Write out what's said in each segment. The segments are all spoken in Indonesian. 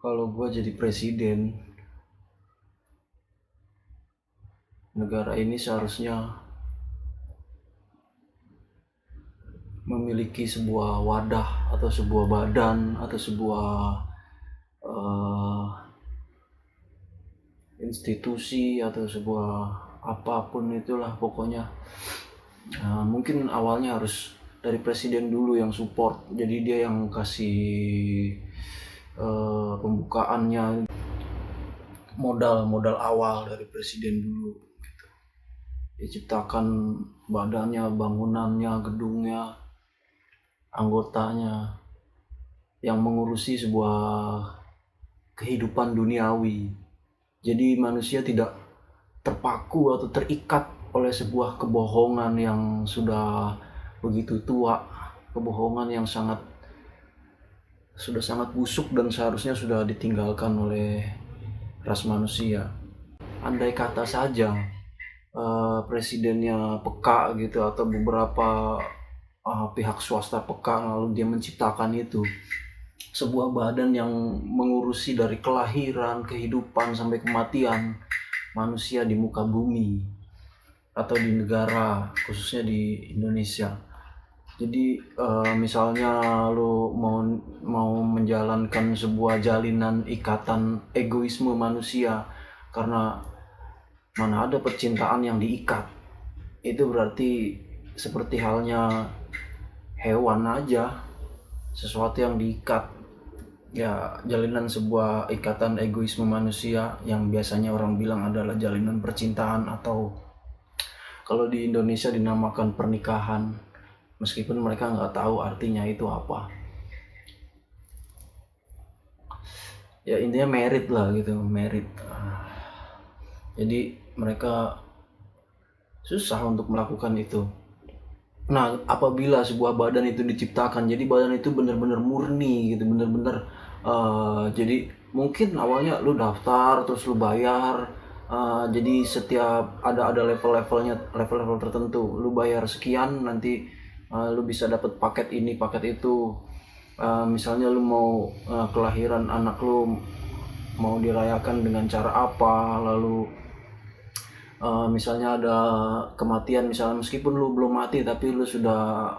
Kalau gue jadi presiden, negara ini seharusnya memiliki sebuah wadah atau sebuah badan atau sebuah institusi atau sebuah apapun itulah pokoknya. Mungkin awalnya harus dari presiden dulu yang support, jadi dia yang kasih pembukaannya, modal awal dari presiden dulu gitu. Diciptakan badannya, bangunannya, gedungnya, anggotanya yang mengurusi sebuah kehidupan duniawi. Jadi manusia tidak terpaku atau terikat oleh sebuah kebohongan yang sudah begitu tua, kebohongan yang sudah sangat busuk dan seharusnya sudah ditinggalkan oleh ras manusia. Andai kata saja presidennya peka gitu, atau beberapa pihak swasta peka, lalu dia menciptakan itu, sebuah badan yang mengurusi dari kelahiran, kehidupan sampai kematian manusia di muka bumi atau di negara, khususnya di Indonesia. Jadi misalnya lu mau menjalankan sebuah jalinan ikatan egoisme manusia, karena mana ada percintaan yang diikat, itu berarti seperti halnya hewan aja, sesuatu yang diikat. Ya, jalinan sebuah ikatan egoisme manusia yang biasanya orang bilang adalah jalinan percintaan, atau kalau di Indonesia dinamakan pernikahan, meskipun mereka nggak tahu artinya itu apa. Ya intinya merit lah gitu, merit. Jadi mereka susah untuk melakukan itu. Nah, apabila sebuah badan itu diciptakan, jadi badan itu benar-benar murni gitu, benar-benar jadi mungkin awalnya lu daftar terus lu bayar, jadi setiap ada level-levelnya, level-level tertentu, lu bayar sekian nanti lu bisa dapat paket ini, paket itu. Misalnya lu mau kelahiran anak lu mau dirayakan dengan cara apa, lalu misalnya ada kematian, misalnya meskipun lu belum mati tapi lu sudah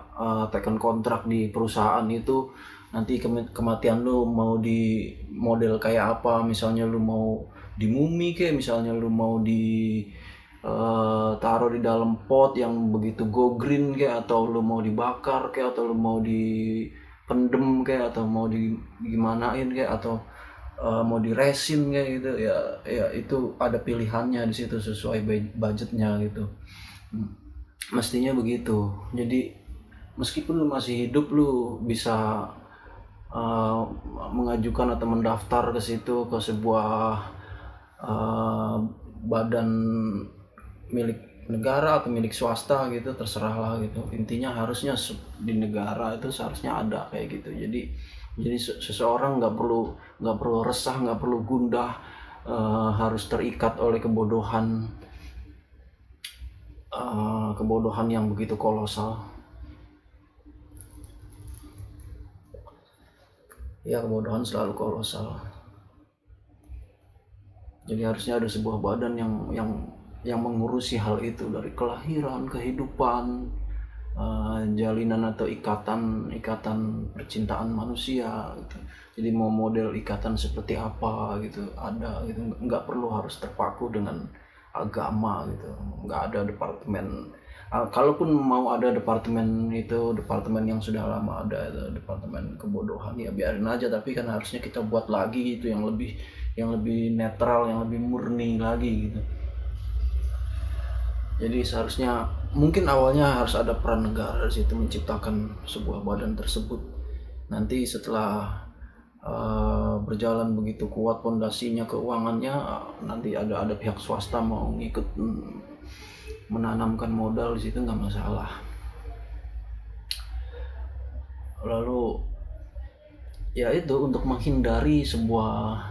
tekan kontrak di perusahaan itu, nanti kematian lu mau di model kayak apa, misalnya lu mau di mumi kayak, misalnya lu mau di taruh di dalam pot yang begitu go green kayak, atau lu mau dibakar kayak, atau lu mau dipendem kayak, atau mau di gimanain kayak, atau mau diresin kayak gitu ya. Ya itu ada pilihannya di situ sesuai budgetnya gitu. Mestinya begitu. Jadi meskipun lu masih hidup, lu bisa mengajukan atau mendaftar ke situ, ke sebuah badan milik negara atau milik swasta gitu, terserah lah gitu. Intinya harusnya di negara itu seharusnya ada kayak gitu. Jadi seseorang nggak perlu resah, nggak perlu gundah harus terikat oleh kebodohan yang begitu kolosal. Ya, kebodohan selalu kolosal. Jadi harusnya ada sebuah badan yang mengurusi hal itu, dari kelahiran, kehidupan, jalinan atau ikatan percintaan manusia gitu. Jadi mau model ikatan seperti apa gitu ada gitu, nggak perlu harus terpaku dengan agama gitu. Nggak ada departemen, kalaupun mau ada departemen itu, departemen yang sudah lama ada, departemen kebodohan, ya biarin aja, tapi kan harusnya kita buat lagi itu yang lebih netral, yang lebih murni lagi gitu. Jadi seharusnya mungkin awalnya harus ada peran negara di situ menciptakan sebuah badan tersebut. Nanti setelah berjalan begitu kuat pondasinya, keuangannya, nanti ada pihak swasta mau ngikut menanamkan modal di situ, nggak masalah. Lalu ya itu untuk menghindari sebuah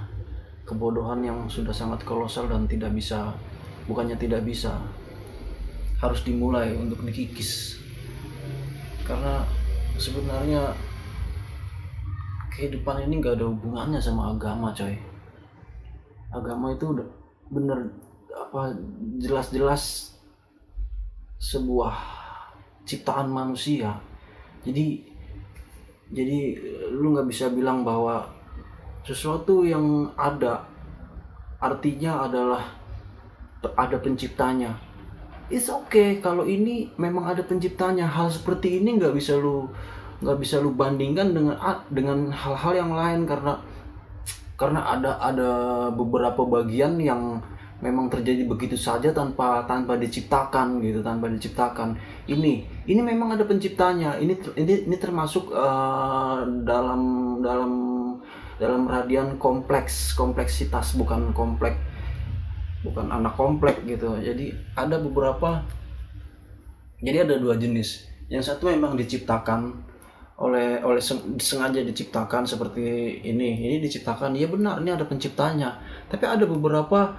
kebodohan yang sudah sangat kolosal dan bukannya tidak bisa, harus dimulai untuk dikikis. Karena sebenarnya kehidupan ini nggak ada hubungannya sama agama, coy. Agama itu udah bener apa jelas-jelas sebuah ciptaan manusia. Jadi lu nggak bisa bilang bahwa sesuatu yang ada artinya adalah ada penciptanya. It's okay kalau ini memang ada penciptanya. Hal seperti ini nggak bisa lu bandingkan dengan hal-hal yang lain, karena ada beberapa bagian yang memang terjadi begitu saja tanpa diciptakan gitu, tanpa diciptakan. Ini memang ada penciptanya. Ini termasuk dalam radian kompleksitas, bukan anak komplek gitu. Jadi ada dua jenis. Yang satu memang diciptakan oleh sengaja diciptakan seperti ini diciptakan, ya benar, ini ada penciptanya. Tapi ada beberapa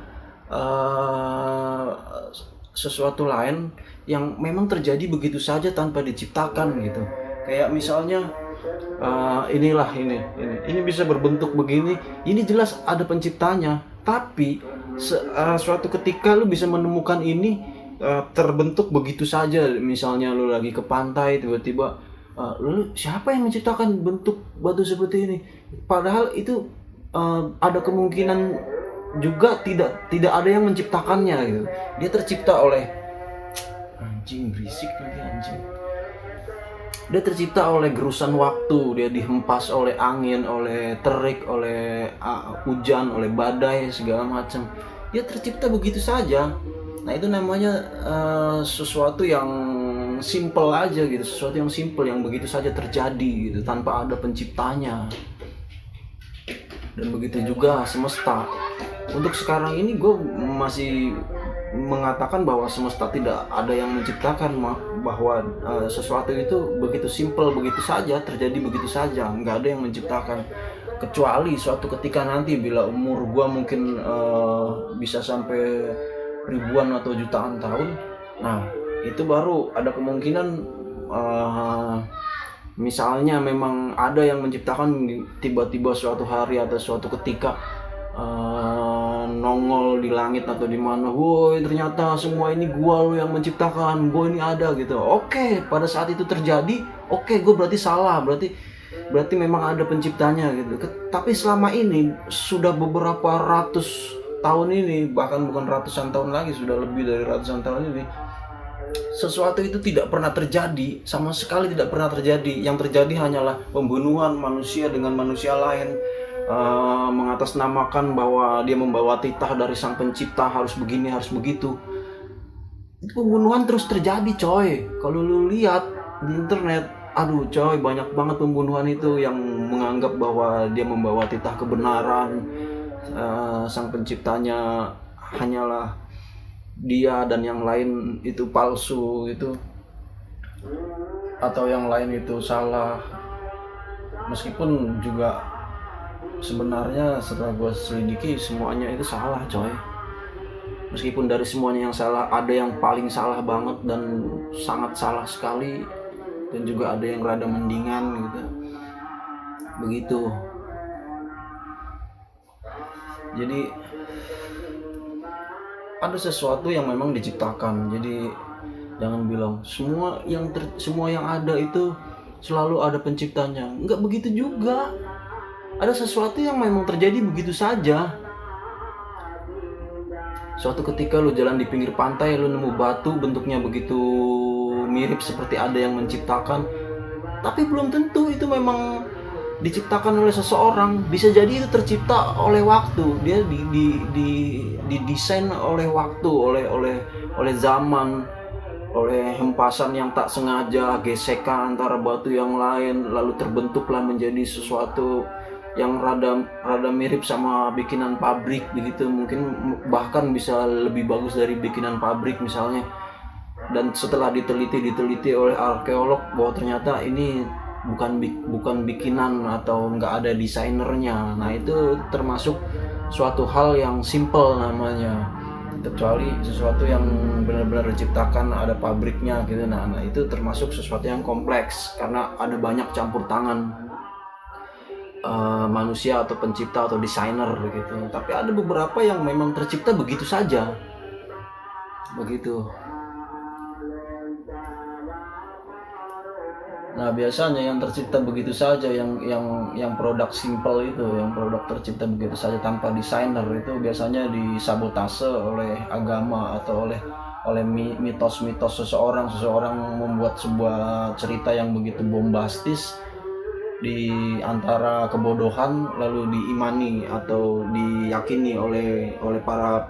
sesuatu lain yang memang terjadi begitu saja tanpa diciptakan gitu. Kayak misalnya ini bisa berbentuk begini, ini jelas ada penciptanya. Tapi suatu ketika lu bisa menemukan ini terbentuk begitu saja. Misalnya lu lagi ke pantai, tiba-tiba lalu siapa yang menciptakan bentuk batu seperti ini? Padahal itu ada kemungkinan juga tidak ada yang menciptakannya gitu. Dia tercipta oleh berisik lagi anjing. Dia tercipta oleh gerusan waktu, dia dihempas oleh angin, oleh terik, oleh hujan, oleh badai segala macam. Dia tercipta begitu saja. Nah itu namanya sesuatu yang simple aja gitu, sesuatu yang simple yang begitu saja terjadi gitu tanpa ada penciptanya. Dan begitu juga semesta. Untuk sekarang ini gue masih mengatakan bahwa semesta tidak ada yang menciptakan, bahwa sesuatu itu begitu simple, begitu saja terjadi, begitu saja, nggak ada yang menciptakan. Kecuali suatu ketika nanti bila umur gue mungkin bisa sampai ribuan atau jutaan tahun, nah itu baru ada kemungkinan misalnya memang ada yang menciptakan, tiba-tiba suatu hari atau suatu ketika nongol di langit atau di mana, woi ternyata semua ini gua lo yang menciptakan, gua ini ada gitu. Oke, pada saat itu terjadi, oke, gua berarti salah, berarti memang ada penciptanya gitu. Tapi selama ini sudah beberapa ratus tahun ini, bahkan bukan ratusan tahun lagi, sudah lebih dari ratusan tahun ini, sesuatu itu tidak pernah terjadi, sama sekali tidak pernah terjadi. Yang terjadi hanyalah pembunuhan manusia dengan manusia lain, mengatasnamakan bahwa dia membawa titah dari sang pencipta, harus begini, harus begitu. Itu pembunuhan terus terjadi, coy. Kalau lu lihat di internet, aduh coy, banyak banget pembunuhan itu yang menganggap bahwa dia membawa titah kebenaran, sang penciptanya hanyalah dia dan yang lain itu palsu itu, atau yang lain itu salah. Meskipun juga sebenarnya setelah gue selidiki semuanya itu salah, coy. Meskipun dari semuanya yang salah ada yang paling salah banget dan sangat salah sekali, dan juga ada yang rada mendingan gitu. Begitu. Jadi ada sesuatu yang memang diciptakan. Jadi jangan bilang semua yang ada itu selalu ada penciptanya. Enggak begitu juga. Ada sesuatu yang memang terjadi begitu saja. Suatu ketika lu jalan di pinggir pantai, lu nemu batu bentuknya begitu mirip seperti ada yang menciptakan, tapi belum tentu itu memang diciptakan oleh seseorang. Bisa jadi itu tercipta oleh waktu. Dia didesain oleh waktu, oleh zaman, oleh hempasan yang tak sengaja, gesekan antara batu yang lain, lalu terbentuklah menjadi sesuatu yang rada mirip sama bikinan pabrik begitu. Mungkin bahkan bisa lebih bagus dari bikinan pabrik misalnya. Dan setelah diteliti oleh arkeolog bahwa ternyata ini bukan bikinan atau nggak ada desainernya. Nah itu termasuk suatu hal yang simple namanya. Kecuali sesuatu yang benar-benar diciptakan ada pabriknya gitu. Nah itu termasuk sesuatu yang kompleks karena ada banyak campur tangan. manusia atau pencipta atau desainer gitu. Tapi ada beberapa yang memang tercipta begitu saja, begitu. Nah, biasanya yang tercipta begitu saja, yang produk simple itu, yang produk tercipta begitu saja tanpa desainer itu biasanya disabotase oleh agama atau oleh mitos-mitos seseorang membuat sebuah cerita yang begitu bombastis di antara kebodohan lalu diimani atau diyakini oleh para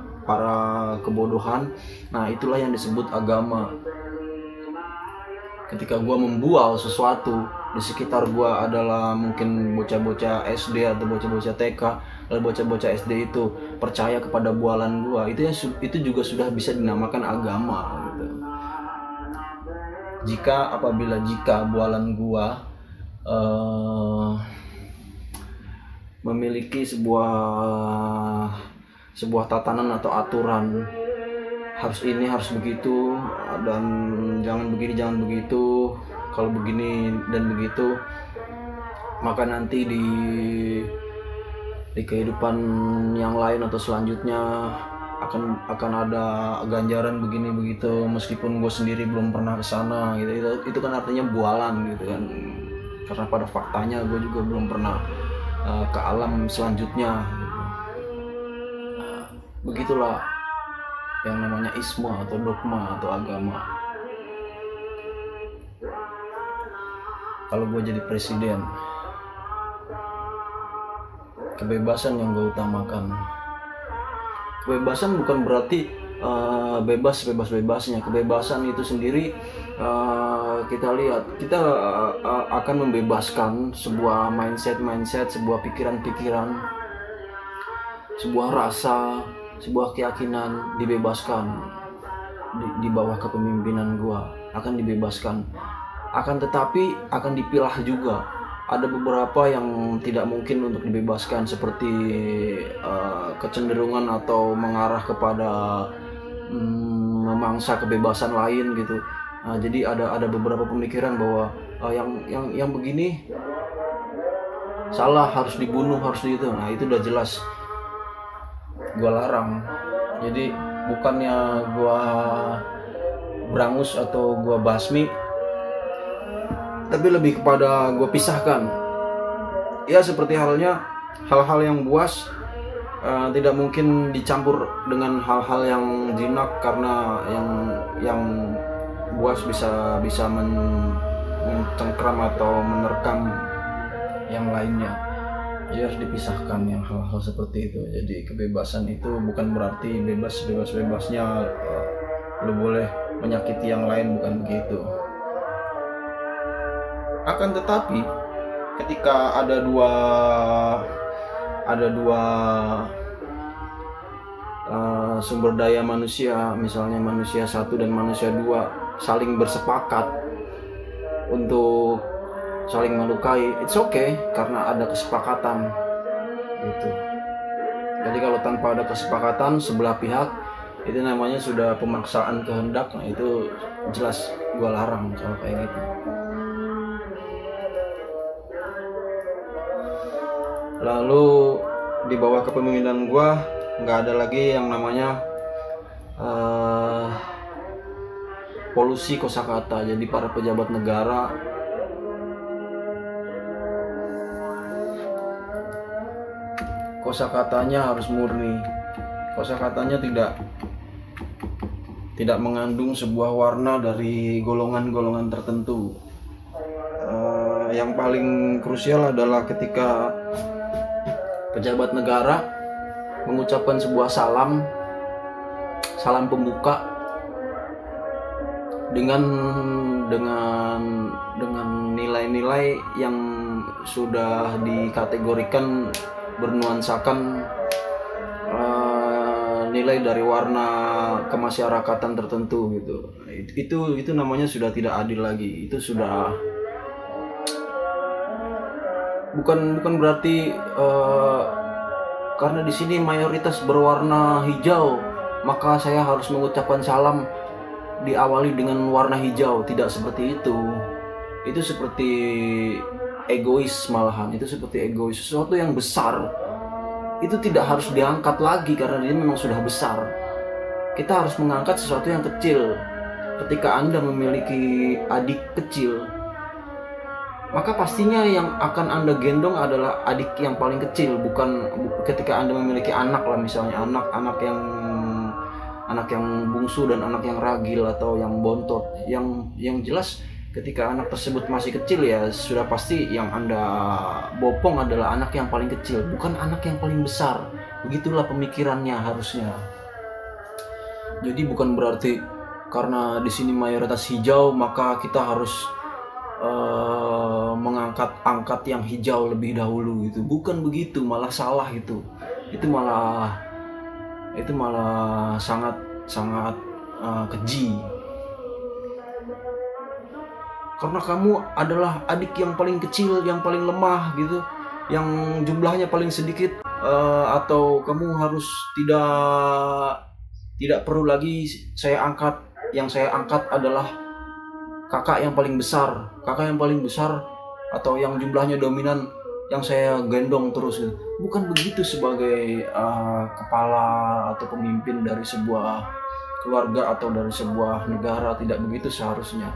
kebodohan. Nah, itulah yang disebut agama. Ketika gue membual sesuatu, di sekitar gue adalah mungkin bocah-bocah SD atau bocah-bocah TK, lalu bocah-bocah SD itu percaya kepada bualan gue, itu juga sudah bisa dinamakan agama gitu. Jika bualan gue memiliki sebuah tatanan atau aturan, harus ini, harus begitu, dan jangan begini, jangan begitu, kalau begini dan begitu, maka nanti di kehidupan yang lain atau selanjutnya akan ada ganjaran begini begitu, meskipun gue sendiri belum pernah kesana gitu. Itu kan artinya bualan gitu kan, karena pada faktanya gue juga belum pernah ke alam selanjutnya gitu. Begitulah yang namanya isme atau dogma atau agama. Kalau gue jadi presiden, kebebasan yang gue utamakan. Kebebasan bukan berarti bebas-bebasnya. Kebebasan itu sendiri, kita lihat, kita akan membebaskan sebuah mindset, sebuah pikiran-pikiran, sebuah rasa, sebuah keyakinan dibebaskan di bawah kepemimpinan gua, akan dibebaskan. Akan tetapi akan dipilah juga. Ada beberapa yang tidak mungkin untuk dibebaskan, seperti kecenderungan atau mengarah kepada memangsa kebebasan lain gitu. Jadi ada beberapa pemikiran bahwa yang begini salah, harus dibunuh, harus gitu. Nah, itu udah jelas gue larang. Jadi bukannya gue berangus atau gue basmi, tapi lebih kepada gue pisahkan. Ya, seperti halnya hal-hal yang buas tidak mungkin dicampur dengan hal-hal yang jinak, karena yang buas bisa mencengkram atau menerkam yang lainnya. Jadi harus dipisahkan yang hal-hal seperti itu. Jadi kebebasan itu bukan berarti bebasnya lu boleh menyakiti yang lain, bukan begitu. Akan tetapi ketika ada dua sumber daya manusia, misalnya manusia 1 dan manusia 2 saling bersepakat untuk saling melukai, it's okay, karena ada kesepakatan gitu. Jadi kalau tanpa ada kesepakatan sebelah pihak, itu namanya sudah pemaksaan kehendak. Nah, itu jelas gua larang kalau kayak gitu. Lalu di bawah kepemimpinan gua nggak ada lagi yang namanya polusi kosakata. Jadi para pejabat negara kosakatanya harus murni. Kosakatanya tidak mengandung sebuah warna dari golongan-golongan tertentu. Yang paling krusial adalah ketika pejabat negara mengucapkan sebuah salam pembuka dengan nilai-nilai yang sudah dikategorikan bernuansakan nilai dari warna kemasyarakatan tertentu gitu. Itu namanya sudah tidak adil lagi. Itu sudah bukan berarti karena di sini mayoritas berwarna hijau, maka saya harus mengucapkan salam diawali dengan warna hijau. Tidak seperti itu. Itu seperti egois, malahan itu seperti egois. Sesuatu yang besar itu tidak harus diangkat lagi karena dia memang sudah besar. Kita harus mengangkat sesuatu yang kecil. Ketika Anda memiliki adik kecil, maka pastinya yang akan Anda gendong adalah adik yang paling kecil, bukan ketika Anda memiliki anak lah, misalnya anak yang bungsu dan anak yang ragil atau yang bontot. Yang jelas ketika anak tersebut masih kecil ya sudah pasti yang Anda bopong adalah anak yang paling kecil, bukan anak yang paling besar. Begitulah pemikirannya harusnya. Jadi bukan berarti karena di sini mayoritas hijau maka kita harus angkat yang hijau lebih dahulu gitu. Bukan begitu, malah salah itu. Itu malah sangat keji. Karena kamu adalah adik yang paling kecil, yang paling lemah gitu, yang jumlahnya paling sedikit, atau kamu harus tidak perlu lagi saya angkat. Yang saya angkat adalah kakak yang paling besar atau yang jumlahnya dominan yang saya gendong terus gitu. Bukan begitu sebagai kepala atau pemimpin dari sebuah keluarga atau dari sebuah negara, tidak begitu seharusnya.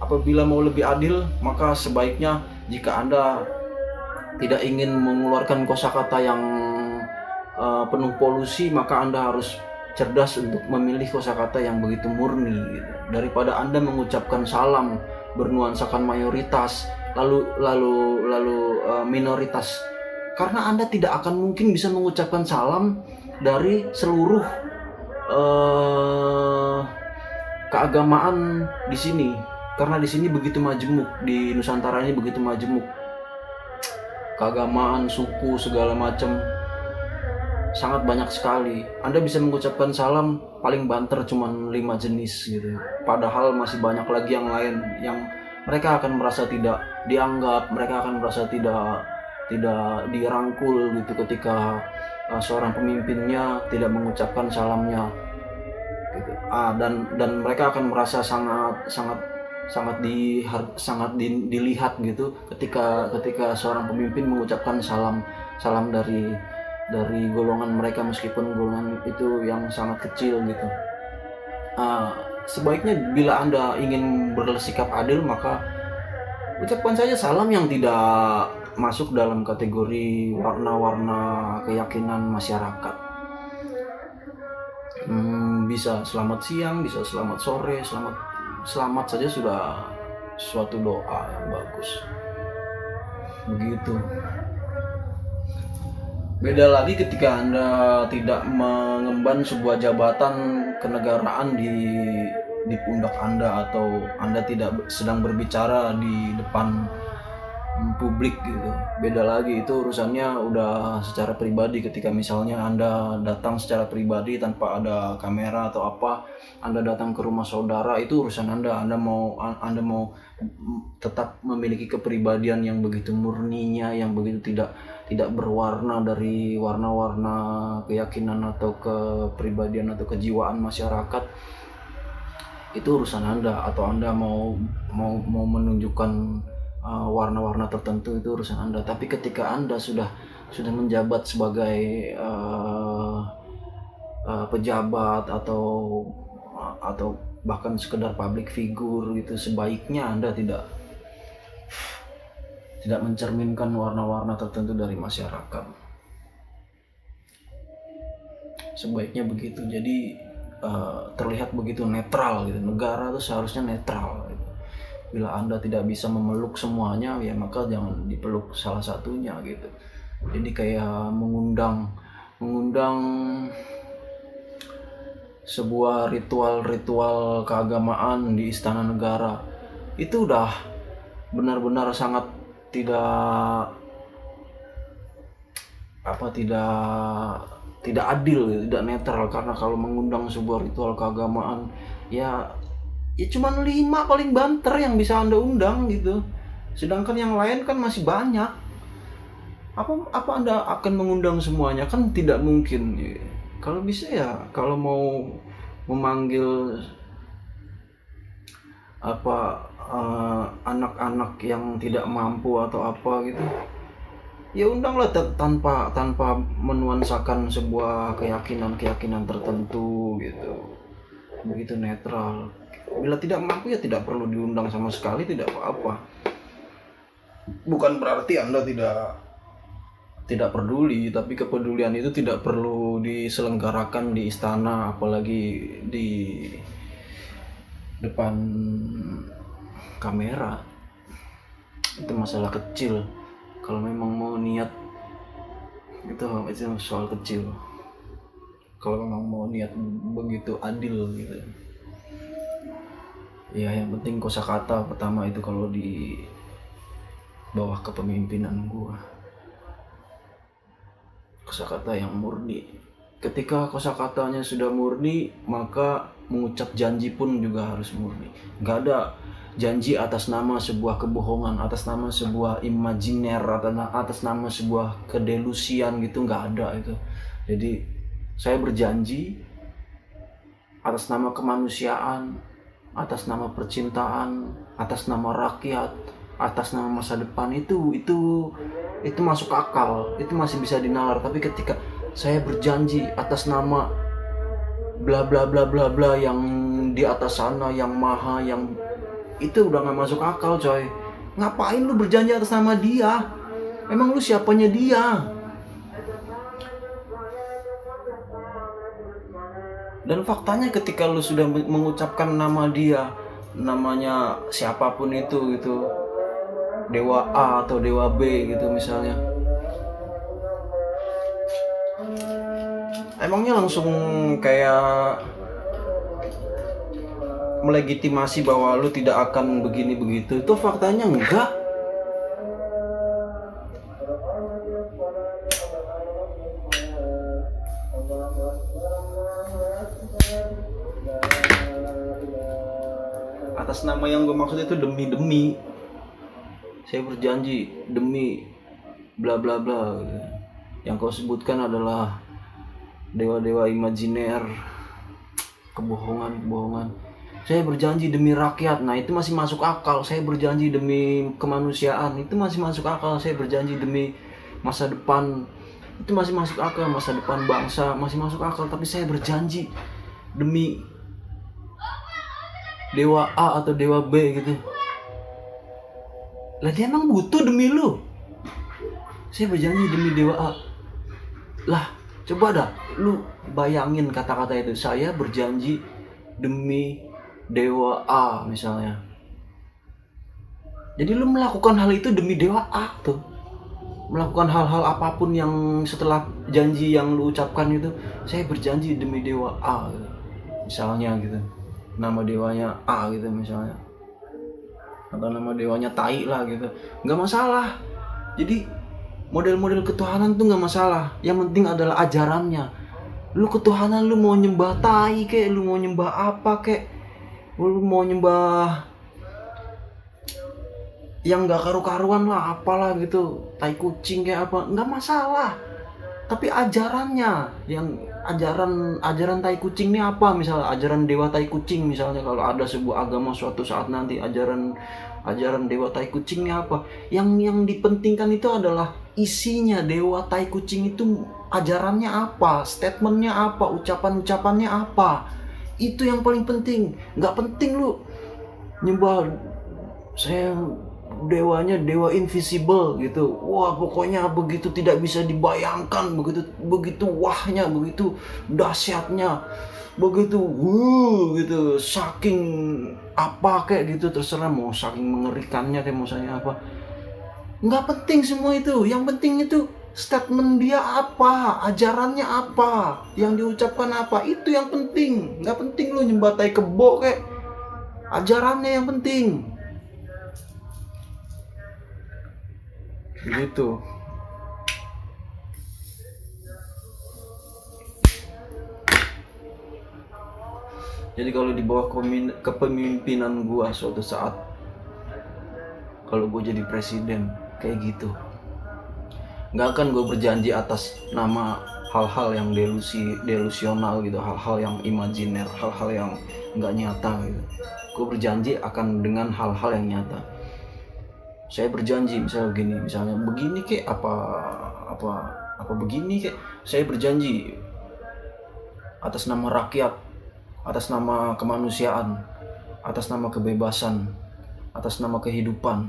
Apabila mau lebih adil, maka sebaiknya jika Anda tidak ingin mengeluarkan kosakata yang penuh polusi, maka Anda harus cerdas untuk memilih kosakata yang begitu murni gitu. Daripada Anda mengucapkan salam bernuansakan mayoritas lalu minoritas, karena Anda tidak akan mungkin bisa mengucapkan salam dari seluruh keagamaan di sini, karena di sini begitu majemuk, di Nusantara ini begitu majemuk, keagamaan, suku, segala macam sangat banyak sekali. Anda bisa mengucapkan salam paling banter cuma 5 jenis gitu. Padahal masih banyak lagi yang lain yang mereka akan merasa tidak dianggap, mereka akan merasa tidak dirangkul gitu ketika seorang pemimpinnya tidak mengucapkan salamnya gitu. Dan mereka akan merasa sangat dilihat gitu ketika seorang pemimpin mengucapkan salam dari golongan mereka, meskipun golongan itu yang sangat kecil gitu. Sebaiknya bila Anda ingin bersikap adil, maka ucapkan saja salam yang tidak masuk dalam kategori warna-warna keyakinan masyarakat. Bisa selamat siang, bisa selamat sore, selamat saja sudah suatu doa yang bagus. Begitu. Beda lagi ketika Anda tidak mengemban sebuah jabatan kenegaraan di pundak Anda, atau Anda tidak sedang berbicara di depan publik gitu. Beda lagi, itu urusannya udah secara pribadi. Ketika misalnya Anda datang secara pribadi tanpa ada kamera atau apa, Anda datang ke rumah saudara, itu urusan Anda. Anda mau tetap memiliki kepribadian yang begitu murninya, yang begitu tidak berwarna dari warna-warna keyakinan atau kepribadian atau kejiwaan masyarakat, itu urusan Anda. Atau Anda mau menunjukkan warna-warna tertentu, itu urusan Anda. Tapi ketika Anda sudah menjabat sebagai pejabat atau bahkan sekedar public figure gitu, sebaiknya Anda tidak mencerminkan warna-warna tertentu dari masyarakat. Sebaiknya begitu. Jadi terlihat begitu netral gitu. Negara itu seharusnya netral gitu. Bila Anda tidak bisa memeluk semuanya, ya maka jangan dipeluk salah satunya gitu. Jadi kayak mengundang sebuah ritual keagamaan di istana negara, itu udah benar-benar sangat tidak adil, tidak netral. Karena kalau mengundang sebuah ritual keagamaan, ya cuma 5 paling banter yang bisa Anda undang gitu. Sedangkan yang lain kan masih banyak. Apa Anda akan mengundang semuanya? Kan tidak mungkin. Kalau bisa ya, kalau mau memanggil anak-anak yang tidak mampu atau apa gitu, ya undanglah tanpa menuansakan sebuah keyakinan tertentu gitu, begitu netral. Bila tidak mampu ya tidak perlu diundang sama sekali, tidak apa-apa. Bukan berarti Anda tidak peduli, tapi kepedulian itu tidak perlu diselenggarakan di istana, apalagi di depan kamera. Itu masalah kecil. Kalau memang mau niat, itu soal kecil. Kalau memang mau niat begitu adil gitu, ya yang penting kosakata pertama itu kalau di bawah kepemimpinan gua, kosakata yang murni. Ketika kosakatanya sudah murni, maka mengucap janji pun juga harus murni. Gak ada janji atas nama sebuah kebohongan, atas nama sebuah imajiner, atas nama sebuah kedelusian gitu, gak ada itu. Jadi saya berjanji atas nama kemanusiaan, atas nama percintaan, atas nama rakyat, atas nama masa depan, itu masuk akal, itu masih bisa dinalar. Tapi ketika saya berjanji atas nama bla bla bla bla bla yang di atas sana, yang maha, yang itu udah gak masuk akal, coy. Ngapain lu berjanji atas nama dia? Emang lu siapanya dia? Dan faktanya ketika lu sudah mengucapkan nama dia, namanya siapapun itu gitu, Dewa A atau Dewa B gitu misalnya, emangnya langsung kayak melegitimasi bahwa lu tidak akan begini begitu? Itu faktanya enggak. Atas nama yang gue maksud itu demi saya berjanji demi bla bla bla. Yang kau sebutkan adalah dewa-dewa imajiner, kebohongan. Saya berjanji demi rakyat, nah itu masih masuk akal. Saya berjanji demi kemanusiaan, itu masih masuk akal. Saya berjanji demi masa depan, itu masih masuk akal. Masa depan bangsa masih masuk akal. Tapi saya berjanji demi Dewa A atau Dewa B gitu, lah dia emang butuh demi lu? Saya berjanji demi Dewa A. Lah coba dah lu bayangin kata-kata itu, saya berjanji demi Dewa A misalnya. Jadi lu melakukan hal itu demi Dewa A tuh. Melakukan hal-hal apapun yang setelah janji yang lu ucapkan itu, saya berjanji demi Dewa A gitu. Misalnya gitu, nama dewanya A gitu misalnya, atau nama dewanya tai lah gitu, nggak masalah. Jadi model-model ketuhanan tuh nggak masalah, yang penting adalah ajarannya. Lu ketuhanan lu mau nyembah tai kek, lu mau nyembah apa kek, lu mau nyembah yang nggak karu-karuan lah, apalah gitu, tai kucing kayak apa, nggak masalah. Tapi ajarannya, yang ajaran tai kucing ini apa? Misalnya ajaran dewa tai kucing misalnya, kalau ada sebuah agama suatu saat nanti ajaran dewa tai kucing ini apa? Yang dipentingkan itu adalah isinya. Dewa tai kucing itu ajarannya apa? Statementnya apa? Ucapannya apa? Itu yang paling penting. Nggak penting lu nyembah saya dewanya dewa invisible gitu, wah pokoknya begitu tidak bisa dibayangkan, begitu wahnya, begitu dahsyatnya, begitu gitu, saking apa kayak gitu, terserah mau saking mengerikannya kayak misalnya apa, nggak penting semua itu. Yang penting itu statement dia apa, ajarannya apa, yang diucapkan apa, itu yang penting. Nggak penting lu nyembah tai kebo kayak, ajarannya yang penting. Gitu. Jadi kalau di bawah kepemimpinan gua suatu saat, kalau gua jadi presiden kayak gitu, nggak akan gua berjanji atas nama hal-hal yang delusional gitu, hal-hal yang imajiner, hal-hal yang nggak nyata gitu. Gue berjanji akan dengan hal-hal yang nyata. Saya berjanji misalnya begini kek, apa begini kek, saya berjanji atas nama rakyat, atas nama kemanusiaan, atas nama kebebasan, atas nama kehidupan,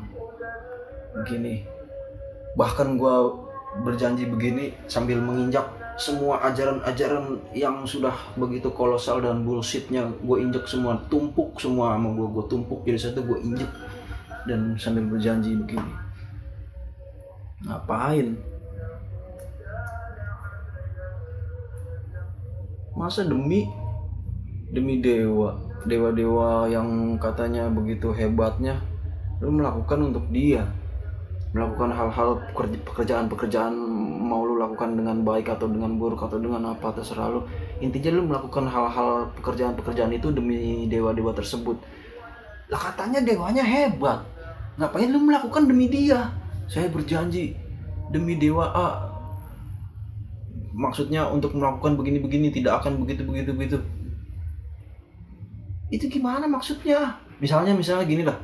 begini. Bahkan gue berjanji begini sambil menginjak semua ajaran-ajaran yang sudah begitu kolosal dan bullshitnya, gue injek semua, tumpuk semua sama gue tumpuk jadi satu, gue injek. Dan sambil berjanji begini, ngapain? Masa demi dewa yang katanya begitu hebatnya, lu melakukan untuk dia, melakukan hal-hal pekerjaan mau lu lakukan dengan baik atau dengan buruk atau dengan apa, terserah lu. Intinya lu melakukan hal-hal pekerjaan itu demi dewa-dewa tersebut. Lah katanya dewanya hebat, ngapain lu melakukan demi dia? Saya berjanji demi dewa A, maksudnya untuk melakukan begini tidak akan begitu. Itu gimana maksudnya? Misalnya gini lah,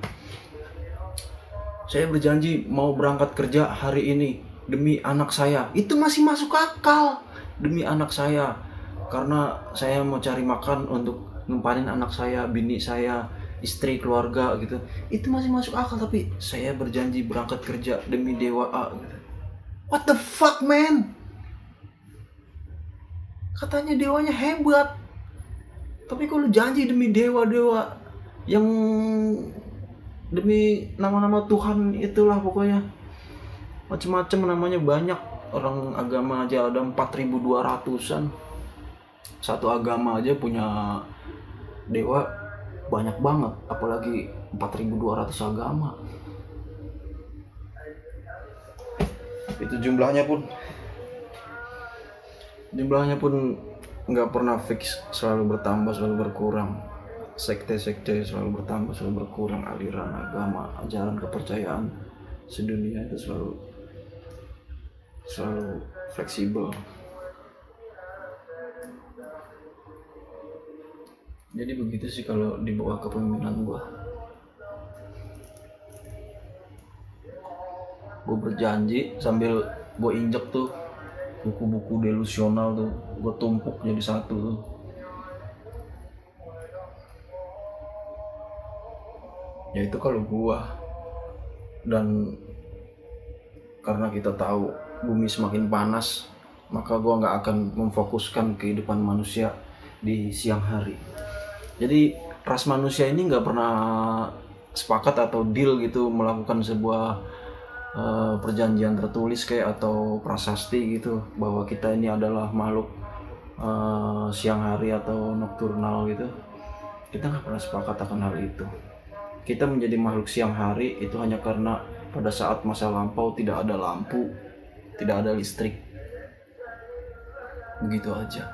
saya berjanji mau berangkat kerja hari ini demi anak saya. Itu masih masuk akal, demi anak saya, karena saya mau cari makan untuk ngempanin anak saya, bini saya, istri, keluarga gitu. Itu masih masuk akal. Tapi saya berjanji berangkat kerja demi dewa A gitu. What the fuck man? Katanya dewanya hebat, tapi kalau janji demi dewa-dewa yang demi nama-nama Tuhan itulah, pokoknya macam-macam namanya, banyak. Orang agama aja ada 4.200-an. Satu agama aja punya dewa banyak banget, apalagi 4.200 agama. Itu jumlahnya pun nggak pernah fix, selalu bertambah, selalu berkurang. Sekte-sekte selalu bertambah, selalu berkurang. Aliran agama, ajaran kepercayaan sedunia itu selalu fleksibel. Jadi begitu sih kalau di bawah kepemimpinan gue berjanji sambil gue injek tuh buku-buku delusional tuh, gue tumpuk jadi satu tuh. Ya itu kalau gue. Dan karena kita tahu bumi semakin panas, maka gue gak akan memfokuskan kehidupan manusia di siang hari. Jadi ras manusia ini gak pernah sepakat atau deal gitu melakukan sebuah perjanjian tertulis kayak atau prasasti gitu, bahwa kita ini adalah makhluk siang hari atau nokturnal gitu. Kita gak pernah sepakat akan hal itu. Kita menjadi makhluk siang hari itu hanya karena pada saat masa lampau tidak ada lampu, tidak ada listrik, begitu aja.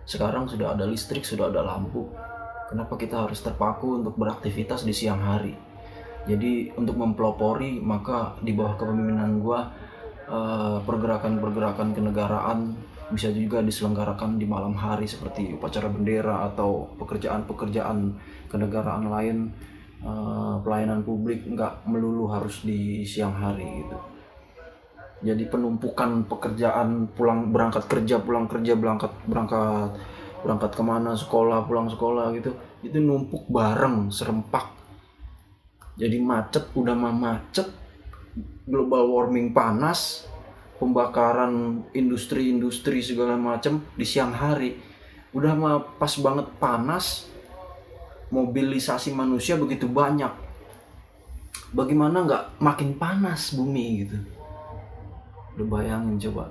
Sekarang sudah ada listrik, sudah ada lampu, kenapa kita harus terpaku untuk beraktivitas di siang hari? Jadi untuk mempelopori, maka di bawah kepemimpinan gua pergerakan kenegaraan bisa juga diselenggarakan di malam hari seperti upacara bendera atau pekerjaan kenegaraan lain. Pelayanan publik nggak melulu harus di siang hari gitu. Jadi penumpukan pekerjaan, berangkat kerja kemana, sekolah, pulang sekolah gitu, itu numpuk bareng, serempak. Jadi macet, udah mah macet, global warming panas, pembakaran industri segala macam di siang hari. Udah mah pas banget panas, mobilisasi manusia begitu banyak. Bagaimana nggak makin panas bumi gitu? Udah bayangin coba.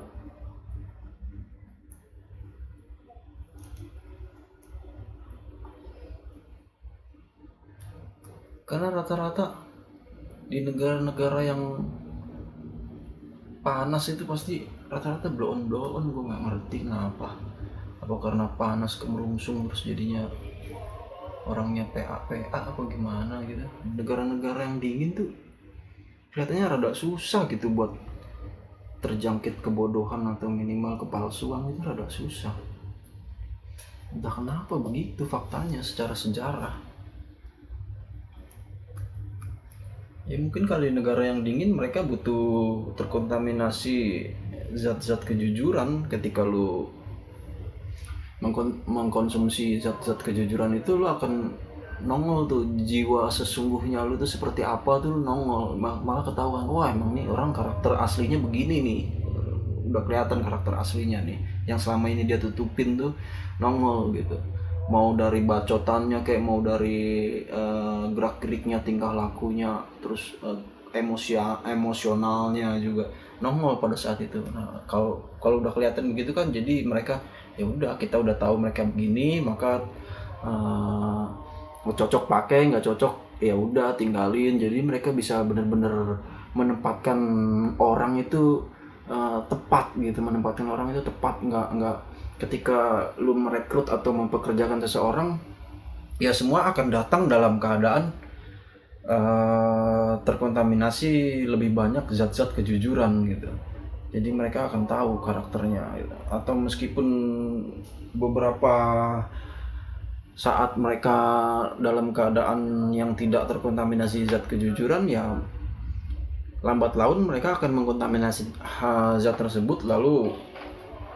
Karena rata-rata di negara-negara yang panas itu pasti rata-rata blow on. Gue nggak ngerti kenapa. Apa karena panas kemerungsung terus jadinya orangnya PA apa gimana gitu. Negara-negara yang dingin tuh kelihatannya rada susah gitu buat terjangkit kebodohan atau minimal kepalsuan itu rada susah. Entah kenapa begitu faktanya secara sejarah. Ya mungkin kali negara yang dingin mereka butuh terkontaminasi zat-zat kejujuran. Ketika lu mengkonsumsi zat-zat kejujuran itu, lu akan nongol tuh jiwa sesungguhnya lu tuh seperti apa tuh, lu nongol. Malah ketahuan, wah emang nih orang karakter aslinya begini nih, udah kelihatan karakter aslinya nih yang selama ini dia tutupin tuh nongol gitu. Mau dari bacotannya, kayak mau dari gerak geriknya, tingkah lakunya, terus emosionalnya juga nongol pada saat itu. Nah, kalau udah kelihatan begitu kan, jadi mereka ya udah, kita udah tahu mereka begini, maka cocok pakai, nggak cocok ya udah tinggalin. Jadi mereka bisa benar-benar menempatkan orang itu tepat gitu, menempatkan orang itu tepat. Nggak ketika lu merekrut atau mempekerjakan seseorang, ya semua akan datang dalam keadaan terkontaminasi lebih banyak zat-zat kejujuran gitu. Jadi mereka akan tahu karakternya gitu. Atau meskipun beberapa saat mereka dalam keadaan yang tidak terkontaminasi zat kejujuran, ya lambat laun mereka akan mengkontaminasi zat tersebut. Lalu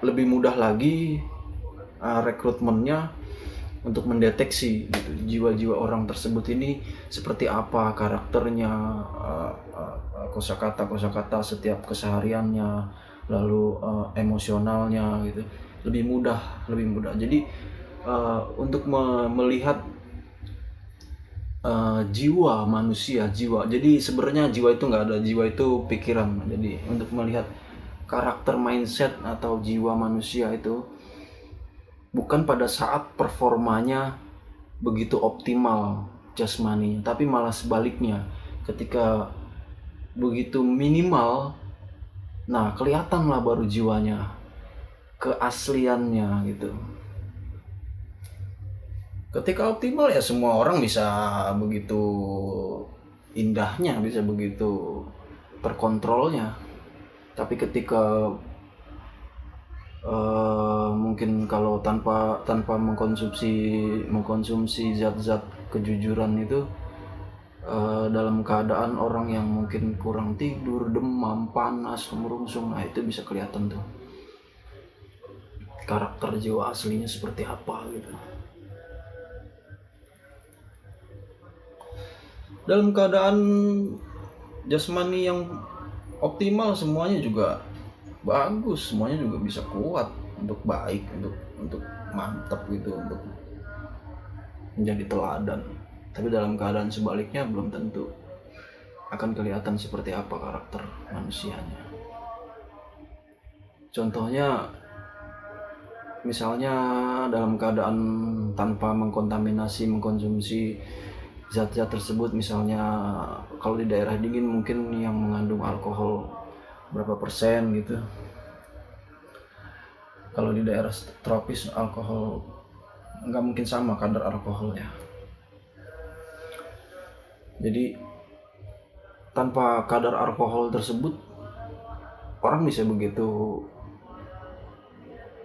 lebih mudah lagi rekrutmennya untuk mendeteksi gitu, jiwa-jiwa orang tersebut ini seperti apa karakternya, kosakata setiap kesehariannya, lalu emosionalnya gitu. Lebih mudah. Jadi untuk melihat jiwa manusia, jadi sebenarnya jiwa itu nggak ada, jiwa itu pikiran. Jadi untuk melihat karakter, mindset atau jiwa manusia itu bukan pada saat performanya begitu optimal jasmani, tapi malah sebaliknya. Ketika begitu minimal, nah kelihatan lah baru jiwanya, keasliannya gitu. Ketika optimal ya semua orang bisa begitu indahnya, bisa begitu terkontrolnya. Tapi ketika mungkin kalau tanpa mengkonsumsi zat-zat kejujuran itu, dalam keadaan orang yang mungkin kurang tidur, demam, panas, merungsung, nah itu bisa kelihatan tuh karakter jiwa aslinya seperti apa gitu. Dalam keadaan jasmani yang optimal semuanya juga bagus, semuanya juga bisa kuat, untuk baik, untuk mantap gitu, untuk menjadi teladan. Tapi dalam keadaan sebaliknya belum tentu akan kelihatan seperti apa karakter manusianya. Contohnya misalnya dalam keadaan tanpa mengkonsumsi zat-zat tersebut, misalnya kalau di daerah dingin mungkin yang mengandung alkohol berapa persen gitu. Kalau di daerah tropis alkohol nggak mungkin sama kadar alkoholnya. Jadi tanpa kadar alkohol tersebut orang bisa begitu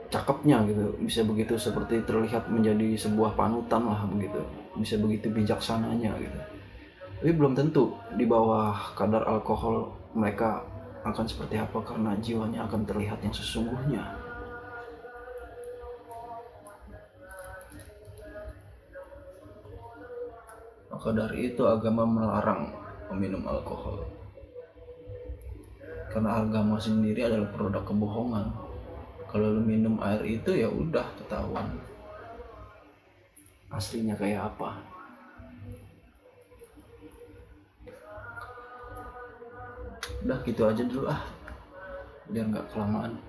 cakepnya gitu, bisa begitu seperti terlihat menjadi sebuah panutan lah begitu, bisa begitu bijaksananya gitu. Tapi belum tentu di bawah kadar alkohol mereka akan seperti apa, karena jiwanya akan terlihat yang sesungguhnya. Maka dari itu agama melarang meminum alkohol, karena agama sendiri adalah produk kebohongan. Kalau lu minum air itu ya udah ketahuan aslinya kayak apa. Udah gitu aja dulu biar nggak kelamaan.